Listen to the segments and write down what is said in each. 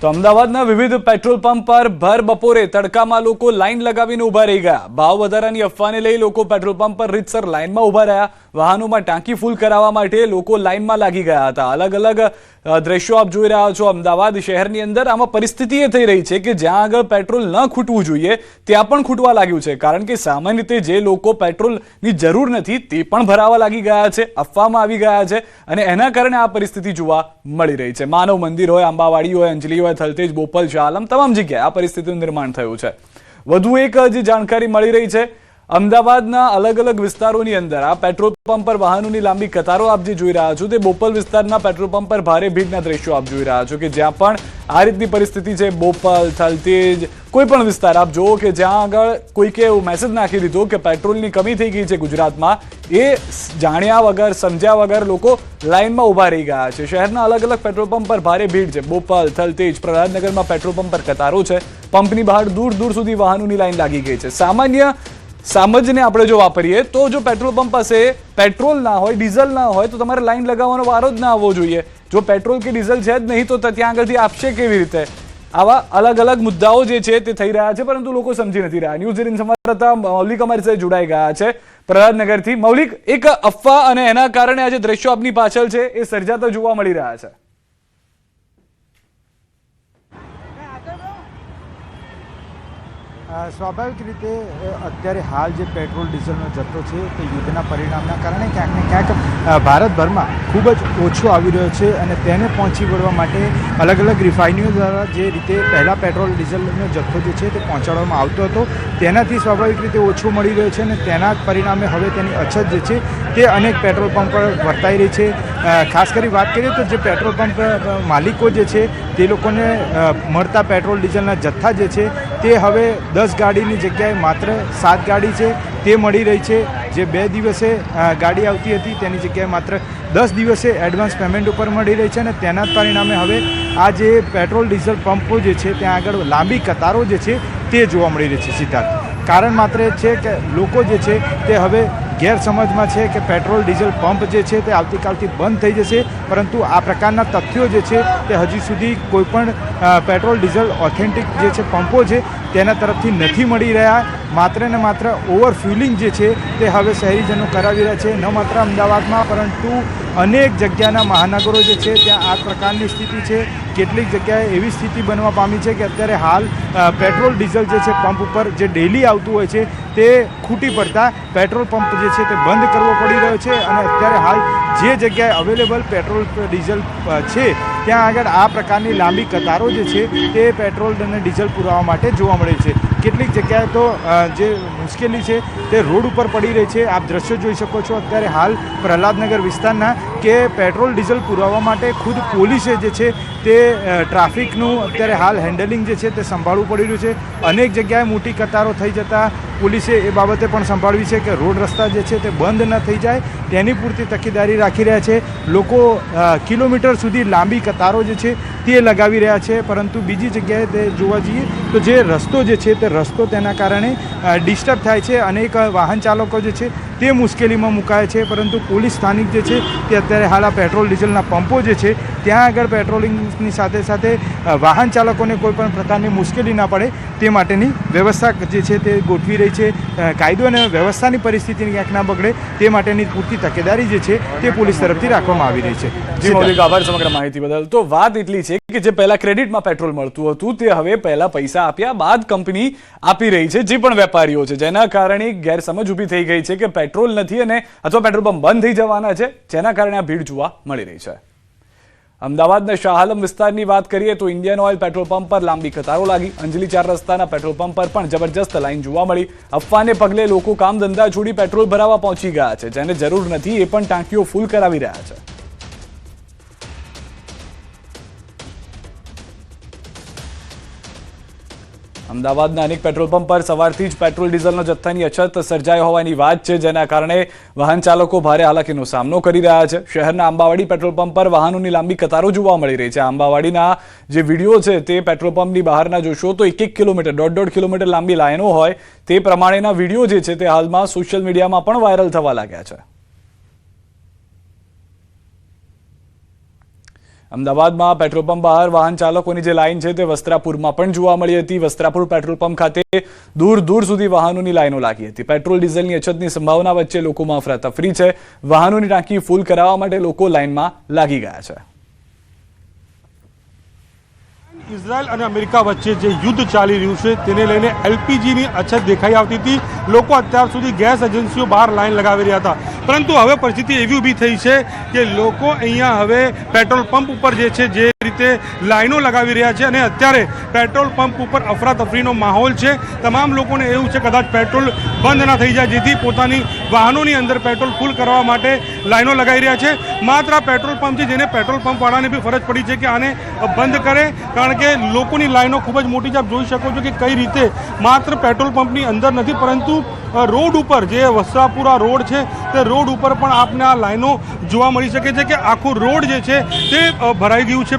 તો અમદાવાદના વિવિધ પેટ્રોલ પંપ પર ભર બપોરે તડકામાં લોકો લાઈન લગાવીને ઊભા રહી ગયા. ભાવ વધારાની અફવાને લઈ લોકો પેટ્રોલ પંપ પર રીતસર લાઈનમાં ઊભા રહ્યા. વાહનોમાં ટાંકી ફૂલ કરાવવા માટે લોકો લાઈનમાં લાગી ગયા હતા. અલગ અલગ દ્રશ્યો આપ જોઈ રહ્યા છો અમદાવાદ શહેરની અંદર. આમાં પરિસ્થિતિ એ થઈ રહી છે કે જ્યાં આગળ પેટ્રોલ ન ખૂટવું જોઈએ ત્યાં પણ ખૂટવા લાગ્યું છે, કારણ કે સામાન્ય રીતે જે લોકો પેટ્રોલની જરૂર નથી તે પણ ભરાવા લાગી ગયા છે, અફવામાં આવી ગયા છે, અને એના કારણે આ પરિસ્થિતિ જોવા મળી રહી છે. માનવ મંદિર હોય, આંબાવાડી હોય, અંજલી હોય, થલતેજ, બોપલ, શાલમ, તમામ જગ્યાએ આ પરિસ્થિતિનું નિર્માણ થયું છે. વધુ એક જે જાણકારી મળી રહી છે, અમદાવાદના અલગ અલગ વિસ્તારોની અંદર આ પેટ્રોલ પંપ પર વાહનોની લાંબી કતારો આપ જે જોઈ રહ્યા છો તે બોપલ વિસ્તારના પેટ્રોલ પંપ પર ભારે ભીડના દ્રશ્યો આપ જોઈ રહ્યા છો કે જ્યાં પણ આ રીતની પરિસ્થિતિ છે. બોપલ, થલતેજ, કોઈ પણ વિસ્તાર આપ જુઓ કે જ્યાં આગળ કોઈકે એવું મેસેજ નાખી દીધો કે પેટ્રોલની કમી થઈ ગઈ છે ગુજરાતમાં, એ જાણ્યા વગર સમજ્યા વગર લોકો લાઈનમાં ઊભા રહી ગયા છે. શહેરના અલગ અલગ પેટ્રોલ પંપ પર ભારે ભીડ છે. બોપલ, થલતેજ, પ્રહલાદનગરમાં પેટ્રોલ પંપ પર કતારો છે. પંપની બહાર દૂર દૂર સુધી વાહનોની લાઈન લાગી ગઈ છે. સામાન્ય સમજને આપણે જો વાપરીએ તો જો પેટ્રોલ પંપ પાસે પેટ્રોલ ના હોય, ડીઝલ ના હોય તો તમારે લાઈન લગાવવાનો વારો જ ના આવવો જોઈએ. જો પેટ્રોલ કે ડીઝલ છે જ નહીં તો ત્યાં આગળથી આપશે કેવી રીતે? આવા અલગ અલગ મુદ્દાઓ જે છે તે થઈ રહ્યા છે, પરંતુ લોકો સમજી નથી રહ્યા. ન્યૂઝ 18 સંવાદદાતા મૌલિક અમારી સાથે જોડાઈ ગયા છે પ્રહલાદનગરથી. મૌલિક, એક અફવા અને એના કારણે આ જે દ્રશ્યો આપની પાછળ છે એ સર્જાતા જોવા મળી રહ્યા છે. સ્વાભાવિક રીતે અત્યારે હાલ જે પેટ્રોલ ડીઝલનો જથ્થો છે તે યુદ્ધના પરિણામના કારણે ક્યાંક ને ક્યાંક ભારતભરમાં ખૂબ જ ઓછો આવી રહ્યો છે, અને તેને પહોંચી વળવા માટે અલગ અલગ રિફાઇનરીઓ દ્વારા જે રીતે પહેલાં પેટ્રોલ ડીઝલનો જથ્થો જે છે તે પહોંચાડવામાં આવતો હતો તેનાથી સ્વાભાવિક રીતે ઓછો મળી રહ્યો છે, અને તેના જ પરિણામે હવે તેની અછત જે છે તે અનેક પેટ્રોલ પંપ પર વર્તાઈ રહી છે. ખાસ કરી વાત કરીએ તો જે પેટ્રોલ પંપ માલિકો જે છે તે લોકોને મળતા પેટ્રોલ ડીઝલના જથ્થા જે છે તે હવે 10 ગાડીની જગ્યાએ માત્ર 7 ગાડી છે તે મળી રહી છે. જે 2 દિવસે ગાડી આવતી હતી તેની જગ્યાએ માત્ર 10 દિવસે એડવાન્સ પેમેન્ટ ઉપર મળી રહી છે, અને તેના જ પરિણામે હવે આ જે પેટ્રોલ ડીઝલ પંપો જે છે ત્યાં આગળ લાંબી કતારો જે છે તે જોવા મળી રહી છે. સિદ્ધાર્થ, કારણ માત્ર એ છે કે લોકો જે છે તે હવે ગેરસમજમાં છે કે પેટ્રોલ ડીઝલ પંપ જે છે તે આવતીકાલથી બંધ થઈ જશે, પરંતુ આ પ્રકારના તથ્યો જે છે તે હજી સુધી કોઈપણ પેટ્રોલ ડીઝલ ઓથેન્ટિક જે છે પંપો છે તેના તરફથી નથી મળી રહ્યા. માત્ર ને માત્ર ઓવરફ્યુલિંગ જે છે તે હવે શહેરીજનો કરાવી રહ્યા છે. ન માત્ર અમદાવાદમાં પરંતુ અનેક જગ્યાના મહાનગરો જે છે ત્યાં આ પ્રકારની સ્થિતિ છે. કેટલીક જગ્યાએ એવી સ્થિતિ બનવા પામી છે કે અત્યારે હાલ પેટ્રોલ ડીઝલ જે છે પંપ ઉપર જે ડેલી આવતું હોય છે તે ખૂટી પડતા પેટ્રોલ પંપ જે છે તે બંધ કરવો પડી રહ્યો છે, અને અત્યારે હાલ જે જગ્યાએ અવેલેબલ પેટ્રોલ ડીઝલ છે ત્યાં આગળ આ પ્રકારની લાંબી કતારો જે છે તે પેટ્રોલ અને ડીઝલ પુરાવા માટે જોવા મળે છે. કેટલીક જગ્યાએ તો જે મુશ્કેલી છે તે રોડ ઉપર પડી રહી છે. આપ દ્રશ્યો જોઈ શકો છો અત્યારે હાલ પ્રહલાદનગર વિસ્તારના કે પેટ્રોલ ડીઝલ પુરાવા માટે ખુદ પોલીસે જે છે તે ટ્રાફિકનું અત્યારે હાલ હેન્ડલિંગ જે છે તે સંભાળવું પડી રહ્યું છે. અનેક જગ્યાએ મોટી કતારો થઈ જતાં પોલીસે એ બાબતે પણ સંભાળવી છે કે રોડ રસ્તા જે છે તે બંધ ન થઈ જાય તેની પૂરતી તકેદારી રાખી રહ્યા છે. લોકો કિલોમીટર સુધી લાંબી કતારો જે છે તે લગાવી રહ્યા છે, પરંતુ બીજી જગ્યાએ તે જોવા જઈએ તો જે રસ્તો જે છે તે રસ્તો તેના કારણે ડિસ્ટર્બ થાય છે. અનેક વાહન ચાલકો જે છે તે મુશ્કેલીમાં મુકાય છે, પરંતુ પોલીસ સ્થાનિક જે છે તે અત્યારે હાલ આ પેટ્રોલ ડીઝલના પંપો જે છે ત્યાં આગળ પેટ્રોલિંગની સાથે સાથે વાહન ચાલકોને કોઈ પણ પ્રકારની મુશ્કેલી ના પડે તે માટેની વ્યવસ્થા જે છે તે ગોઠવી રહી છે. કાયદો અને વ્યવસ્થાની પરિસ્થિતિની ક્યાંક ના બગડે તે માટેની પૂરતી તકેદારી જે છે તે પોલીસ તરફથી રાખવામાં આવી રહી છે. જી મૌલિક, આભાર સમગ્ર માહિતી બદલ. તો વાત એટલી છે કે જે પહેલા ક્રેડિટમાં પેટ્રોલ મળતું હતું તે હવે પહેલા પૈસા આપ્યા બાદ કંપની આપી રહી છે જે પણ વેપારીઓ છે, જેના કારણે ગેરસમજ ઊભી થઈ ગઈ છે કે પેટ્રોલ નથી અને અથવા પેટ્રોલ પંપ બંધ થઈ જવાના છે, જેના કારણે આ ભીડ જોવા મળી રહી છે. અમદાવાદના શાહઆલમ વિસ્તારની વાત કરીએ તો ઇન્ડિયન ઓઇલ પેટ્રોલ પંપ પર લાંબી કતારો લાગી. અંજલી 4 રસ્તાના પેટ્રોલ પંપ પર પણ જબરજસ્ત લાઈન જોવા મળી. અફવાને પગલે લોકો કામ ધંધા છોડી પેટ્રોલ ભરાવા પહોંચી ગયા છે. જેને જરૂર નથી એ પણ ટાંકીઓ ફૂલ કરાવી રહ્યા છે. અમદાવાદના અનેક પેટ્રોલ પંપ પર સવારથી જ પેટ્રોલ ડીઝલનો જથ્થાની અછત સર્જાઈ હોવાની વાત છે, જેના કારણે વાહન ચાલકો ભારે હાલાકીનો સામનો કરી રહ્યા છે. શહેરના આંબાવાડી પેટ્રોલ પંપ પર વાહનોની લાંબી કતારો જોવા મળી રહી છે. આંબાવાડીના જે વિડીયો છે તે પેટ્રોલ પંપની બહારના જોશો તો 1 કિલોમીટર 1.5 કિલોમીટર લાંબી લાઈનો હોય તે પ્રમાણેના વિડીયો જે છે તે હાલમાં સોશિયલ મીડિયામાં પણ વાયરલ થવા લાગ્યા છે. અમદાવાદમાં પેટ્રોલ પંપ બહાર વાહન ચાલકોની જે લાઈન છે તે વસ્ત્રાપુરમાં પણ જોવા મળી હતી. વસ્ત્રાપુર પેટ્રોલ પંપ ખાતે દૂર દૂર સુધી વાહનોની લાઈનો લાગી હતી. પેટ્રોલ ડીઝલની અછતની સંભાવના વચ્ચે લોકોમાં અફરાતફરી છે. વાહનોની ટાંકી ફૂલ કરાવવા માટે લોકો લાઈનમાં લાગી ગયા છે. ઇઝરાયલ અને અમેરિકા વચ્ચે જે યુદ્ધ ચાલી રહ્યું છે તેને લઈને એલપીજીની અછત દેખાઈ આવતી હતી. લોકો અત્યાર સુધી ગેસ એજન્સીઓ બહાર લાઈન લગાવી રહ્યા હતા, પરંતુ હવે પરિસ્થિતિ એવી ઊભી થઈ છે કે લોકો અહીંયા હવે પેટ્રોલ પંપ ઉપર જે છે જે રીતે લાઈનો લગાવી રહ્યા છે અને અત્યારે પેટ્રોલ પંપ ઉપર અફરાતફરીનો માહોલ છે. તમામ લોકોને એવું છે કદાચ પેટ્રોલ બંધ ના થઈ જાય, જેથી પોતાની વાહનોની અંદર પેટ્રોલ ફૂલ કરવા માટે લાઈનો લગાવી રહ્યા છે. માત્ર આ પેટ્રોલ પંપ છે જેને પેટ્રોલ પંપ વાળાને બી ફરજ પડી છે કે આને બંધ કરે, કારણ કે લોકોની લાઈનો ખૂબ જ મોટી છે. આપ જોઈ શકો છો કે કઈ રીતે માત્ર પેટ્રોલ પંપની અંદર નથી, પરંતુ રોડ ઉપર જે વસ્ત્રાપુરા રોડ છે તે રોડ ઉપર પણ આપને આ લાઈનો જોવા મળી શકે છે કે આખું રોડ જે છે તે ભરાઈ ગયું છે.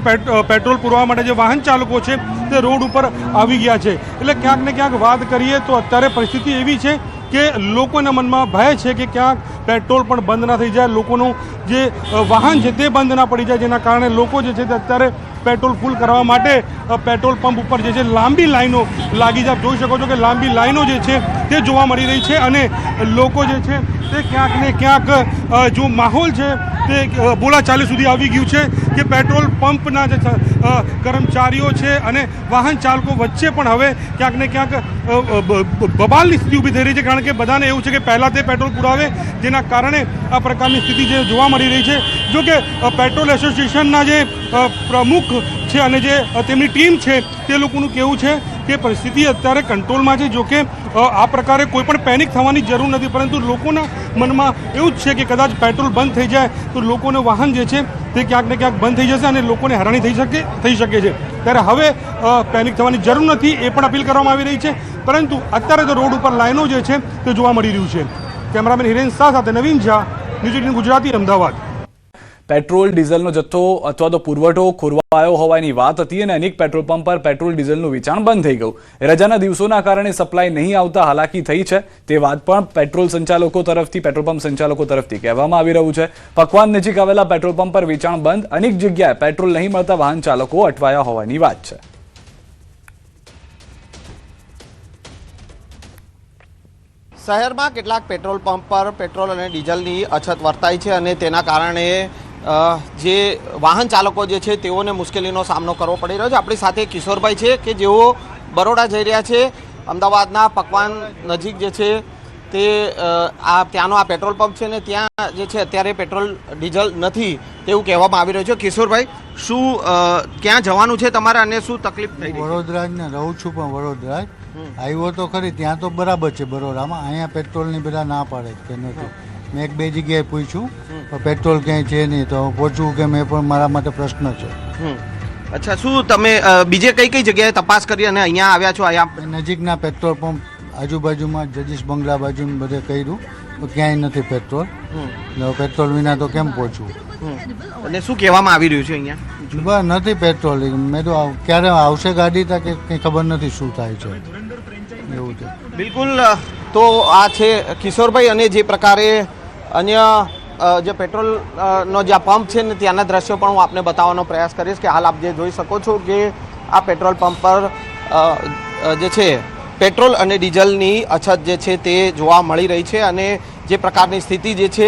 પેટ્રોલ પૂરવા માટે જે વાહન ચાલકો છે તે રોડ ઉપર આવી ગયા છે. એટલે ક્યાંક ને ક્યાંક વાત કરીએ તો અત્યારે પરિસ્થિતિ એવી છે કે લોકોના મનમાં ભય છે કે ક્યાંક પેટ્રોલ પણ બંધ ના થઈ જાય, લોકોનું જે વાહન છે તે બંધ ના પડી જાય, જેના કારણે લોકો જે છે તે અત્યારે પેટ્રોલ ફૂલ કરવા માટે પેટ્રોલ પંપ ઉપર જે છે લાંબી લાઈનો લાગી છે. આપ જોઈ શકો છો કે લાંબી લાઈનો જે છે તે જોવા મળી રહી છે અને લોકો જે છે તે ક્યાંક ને ક્યાંક જો માહોલ છે તે બોલાચાલી સુધી આવી ગયું છે કે પેટ્રોલ પંપના જે કર્મચારીઓ છે અને વાહન ચાલકો વચ્ચે પણ હવે ક્યાંક ને ક્યાંક બબાલની સ્થિતિ ઊભી થઈ રહી છે, કારણ કે બધાને એવું છે કે પહેલાં તે પેટ્રોલ પુરાવે, જેના કારણે આ પ્રકારની સ્થિતિ જે જોવા મળી રહી છે. જો કે પેટ્રોલ એસોસિએશનના જે પ્રમુખ છે અને જે તેમની ટીમ છે તે લોકોનું કહેવું છે કે પરિસ્થિતિ અત્યારે કંટ્રોલમાં છે. જો કે આ પ્રકારે કોઈ પણ પેનિક થવાની જરૂર નથી, પરંતુ લોકોના મનમાં એવું જ છે કે કદાચ પેટ્રોલ બંધ થઈ જાય તો લોકોનું વાહન જે છે તે ક્યાંક ને ક્યાંક બંધ થઈ જશે અને લોકોને હેરાની થઈ શકે છે. ત્યારે હવે પેનિક થવાની જરૂર નથી એ પણ અપીલ કરવામાં આવી રહી છે, પરંતુ અત્યારે તો રોડ ઉપર લાઈનો જે છે તે જોવા મળી રહ્યું છે. કેમેરામેન હિરેન શાહ સાથે નવીન ઝા, ન્યૂઝ 18 ગુજરાતી, અમદાવાદ. પેટ્રોલ ડીઝલનો જથ્થો અથવા તો પુરવઠો ખોરવાયો હોવાની વાત હતી અને અનેક પેટ્રોલ પંપ પર પેટ્રોલ ડીઝલનું વેચાણ બંધ થઈ ગયું. રજાના દિવસોના કારણે સપ્લાય નહીં આવતા હાલાકી થઈ છે તે વાત પણ પેટ્રોલ પંપ સંચાલકો તરફથી કહેવામાં આવી રહ્યું છે. પકવાન નજીક આવેલા પેટ્રોલ પંપ પર વેચાણ બંધ, અનેક જગ્યાએ પેટ્રોલ નહીં મળતા વાહન ચાલકો અટવાયા હોવાની વાત છે. શહેરમાં કેટલાક પેટ્રોલ પંપ પર પેટ્રોલ અને ડીઝલની અછત વર્તાય છે અને તેના કારણે જે વાહન ચાલકો જે છે તેઓને મુશ્કેલીનો સામનો કરવો પડી રહ્યો છે. આપણી સાથે કિશોરભાઈ છે કે જેઓ બરોડા જઈ રહ્યા છે. અમદાવાદના પકવાન નજીક જે છે તે ત્યાંનો આ પેટ્રોલ પંપ છે ને ત્યાં જે છે અત્યારે પેટ્રોલ ડીઝલ નથી તેવું કહેવામાં આવી રહ્યું છે. કિશોરભાઈ, શું ક્યાં જવાનું છે તમારે અને શું તકલીફ થઈ રહી છે? વડોદરા જ ને રહું છું, પણ વડોદરા જ આવ્યો તો ખરી, ત્યાં તો બરાબર છે બરોડામાં. અહીંયા પેટ્રોલની બધા ના પાડે કે નથી. મેં એક બે જગ્યાએ પૂછ્યું પણ પેટ્રોલ ક્યાંય છે નહીં, તો પહોંચવું કે મેં પણ મારા માટે પ્રશ્ન છે. અચ્છા, શું તમે બીજે કઈ કઈ જગ્યાએ તપાસ કરી અને અહીંયા આવ્યા છો? અહીંયા નજીકના પેટ્રોલ પંપ આજુબાજુમાં જજીશ બંગલા બાજુ બધે કર્યું તો ક્યાંય નથી પેટ્રોલ. પેટ્રોલ વિના તો કેમ પહોંચવું? અને શું કહેવામાં આવી રહ્યું છે અહીંયા? બસ નથી પેટ્રોલ. મેં તો ક્યારે આવશે ગાડી તા કે કંઈ ખબર નથી શું થાય છે, એવું છે. બિલકુલ. તો આ છે કિશોરભાઈ, અને જે પ્રકારે અન્ય જે પેટ્રોલનો જે પંપ છે ને ત્યાંના દ્રશ્યો પણ હું આપને બતાવવાનો પ્રયાસ કરીશ કે હાલ આપ જે જોઈ શકો છો કે આ પેટ્રોલ પંપ પર જે છે પેટ્રોલ અને ડીઝલની અછત જે છે તે જોવા મળી રહી છે અને જે પ્રકારની સ્થિતિ જે છે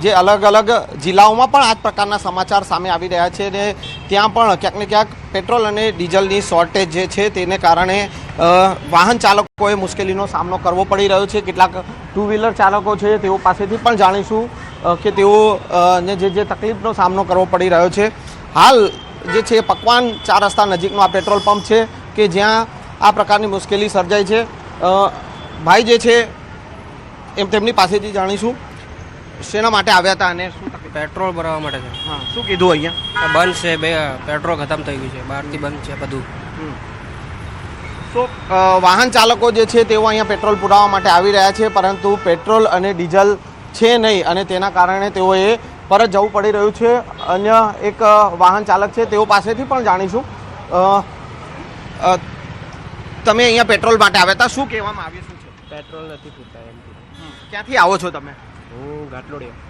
જે અલગ અલગ જિલ્લાઓમાં પણ આ જ પ્રકારના સમાચાર સામે આવી રહ્યા છે અને ત્યાં પણ ક્યાંક ને ક્યાંક પેટ્રોલ અને ડીઝલની શોર્ટેજ જે છે તેને કારણે વાહન ચાલકોએ મુશ્કેલીનો સામનો કરવો પડી રહ્યો છે. કેટલાક ટુ વ્હીલર ચાલકો છે તેઓ પાસેથી પણ જાણીશું કે તેઓને જે તકલીફનો સામનો કરવો પડી રહ્યો છે. હાલ જે છે પકવાન 4 રસ્તા નજીકનો આ પેટ્રોલ પંપ છે કે જ્યાં આ પ્રકારની મુશ્કેલી સર્જાઈ છે. ભાઈ જે છે એમ તેમની પાસેથી જાણીશું શેના માટે આવ્યા હતા અને શું તકલીફ? પેટ્રોલ ભરાવવા માટે છે. હા, શું કીધું અહીંયા? બંધ છે, પેટ્રોલ ખતમ થઈ ગયું છે, બહારથી બંધ છે બધું. તો વાહન ચાલકો જે છે તેઓ અહીંયા પેટ્રોલ પુરાવવા માટે આવી રહ્યા છે, પરંતુ પેટ્રોલ અને ડીઝલ છે નહીં અને તેના કારણે તેઓએ પરત જવું પડી રહ્યું છે. અન્ય એક વાહન ચાલક છે તેઓ પાસેથી પણ જાણીશું. તમે અહીંયા પેટ્રોલ માટે આવ્યા હતા, શું કહેવામાં આવ્યું? શું છે? પેટ્રોલ નથી પૂરતા એમ. ક્યાંથી આવો છો તમે? હું ઘાટલોડિયા,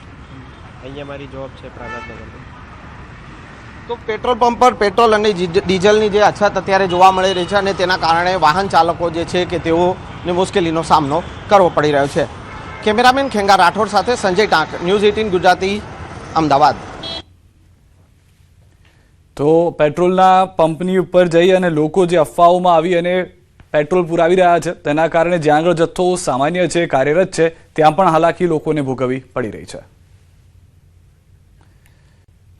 અહીંયા મારી જોબ છે પ્રાઇવેટ નગરમાં. તો પેટ્રોલ પંપ પર પેટ્રોલ અને ડીઝલની જે અછત અત્યારે જોવા મળી રહી છે અને તેના કારણે વાહન ચાલકો જે છે કે તેઓને મુશ્કેલીનો સામનો કરવો પડી રહ્યો છે. કેમેરામેન ખેંગા રાઠોડ સાથે સંજય ટાંક, ન્યૂઝ 18 ગુજરાતી, અમદાવાદ. તો પેટ્રોલના પંપની ઉપર જઈ અને લોકો જે અફવાઓમાં આવી અને પેટ્રોલ પુરાવી રહ્યા છે તેના કારણે જ્યાં આગળ જથ્થો સામાન્ય છે, કાર્યરત છે, ત્યાં પણ હાલાકી લોકોને ભોગવવી પડી રહી છે.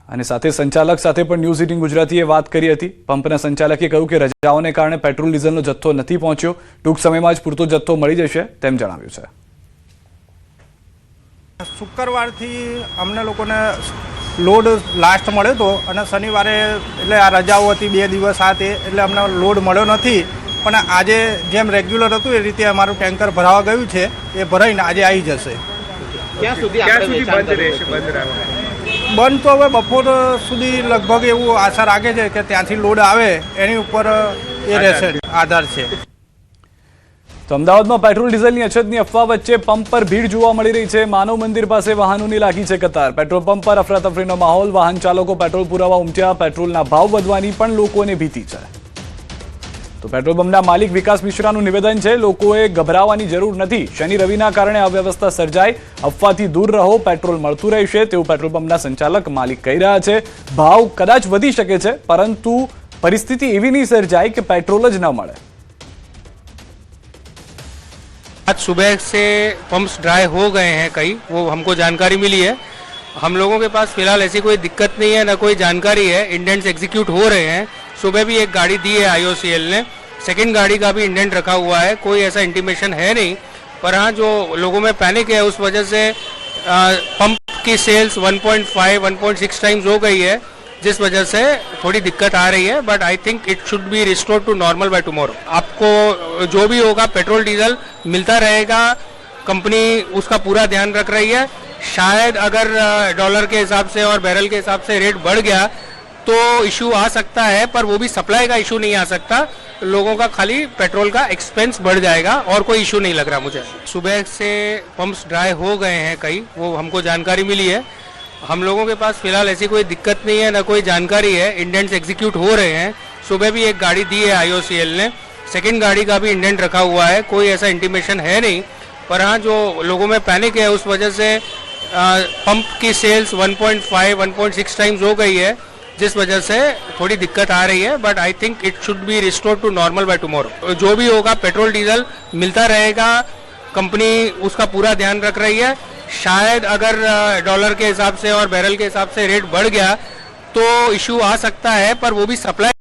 અને સાથે સંચાલક સાથે પણ ન્યૂઝ 18 ગુજરાતીએ વાત કરી હતી. પંપના સંચાલકે કહ્યું કે રજાઓને કારણે પેટ્રોલ ડીઝલનો જથ્થો નથી પહોંચ્યો, ટૂંક સમયમાં જ પૂરતો જથ્થો મળી જશે તેમ જણાવ્યું છે. શુક્રવારથી અમને લોકોને લોડ લાસ્ટ મળ્યો હતો અને શનિવારે એટલે આ રજાઓ હતી 2 દિવસ આ તે એટલે અમને લોડ મળ્યો નથી. પણ આજે જેમ રેગ્યુલર હતું એ રીતે અમારું ટેન્કર ભરાવા ગયું છે, એ ભરાઈને આજે આવી જશે. ક્યાં સુધી બંધ રહેશે? બંધ તો હવે બપોર સુધી લગભગ એવું આશા રાખે છે કે ત્યાંથી લોડ આવે એની ઉપર એ રહેશે, આધાર છે. તો અમદાવાદમાં પેટ્રોલ ડીઝલની અછતની અફવા વચ્ચે પંપ પર ભીડ જોવા મળી રહી છે. માનવ મંદિર પાસે વાહનોની લાગી છે કતાર. પેટ્રોલ પંપ પર અફરાતફરીનો માહોલ. વાહન ચાલકો પેટ્રોલ પુરાવા ઉમટ્યા. પેટ્રોલના ભાવ વધવાની પણ લોકોને ભીતિ છે. તો પેટ્રોલ પંપના માલિક વિકાસ મિશ્રાનું નિવેદન છે, લોકોએ ગભરાવાની જરૂર નથી. શનિ રવિના કારણે અવ્યવસ્થા સર્જાય, અફવાથી દૂર રહો, પેટ્રોલ મળતું રહેશે તેવું પેટ્રોલ પંપના સંચાલક માલિક કહી રહ્યા છે. ભાવ કદાચ વધી શકે છે, પરંતુ પરિસ્થિતિ એવી નહીં સર્જાય કે પેટ્રોલ જ ન મળે. आज सुबह से पंप्स ड्राई हो गए हैं कई, वो हमको जानकारी मिली है. हम लोगों के पास फिलहाल ऐसी कोई दिक्कत नहीं है, ना कोई जानकारी है. इंडेंट्स एग्जीक्यूट हो रहे हैं. सुबह भी एक गाड़ी दी है IOCL ने, सेकंड गाड़ी का भी इंडेंट रखा हुआ है. कोई ऐसा इंटीमेशन है नहीं. पर हाँ, जो लोगों में पैनिक है उस वजह से पंप की सेल्स 1.5 1.6 टाइम्स हो गई है, जिस वजह से थोड़ी दिक्कत आ रही है. But I think it should be restore to normal by tomorrow. आपको जो भी होगा पेट्रोल डीजल मिलता रहेगा. कंपनी उसका पूरा ध्यान रख रही है. शायद अगर डॉलर के हिसाब से और बैरल के हिसाब से रेट बढ़ गया तो इशू आ सकता है, पर वो भी सप्लाई का इशू नहीं आ सकता. लोगों का खाली पेट्रोल का एक्सपेंस बढ़ जाएगा और कोई इशू नहीं लग रहा मुझे. सुबह से पंप्स ड्राई हो गए हैं कई, वो हमको जानकारी मिली है. हम लोगों के पास फिलहाल ऐसी कोई दिक्कत नहीं है, ना कोई जानकारी है. इंडेंट्स एग्जीक्यूट हो रहे हैं. सुबह भी एक गाड़ी दी है IOCL ने, सेकंड गाड़ी का भी इंडेंट रखा हुआ है. कोई ऐसा इंटीमेशन है नहीं. पर हाँ, जो लोगों में पैनिक है उस वजह से पंप की सेल्स 1.5 1.6 टाइम्स हो गई है, जिस वजह से थोड़ी दिक्कत आ रही है. But I think it should be restore to normal by tomorrow. जो भी होगा पेट्रोल डीजल मिलता रहेगा. कंपनी उसका पूरा ध्यान रख रही है. शायद अगर डॉलर के हिसाब से और बैरल के हिसाब से रेट बढ़ गया तो इशू आ सकता है, पर वो भी सप्लाई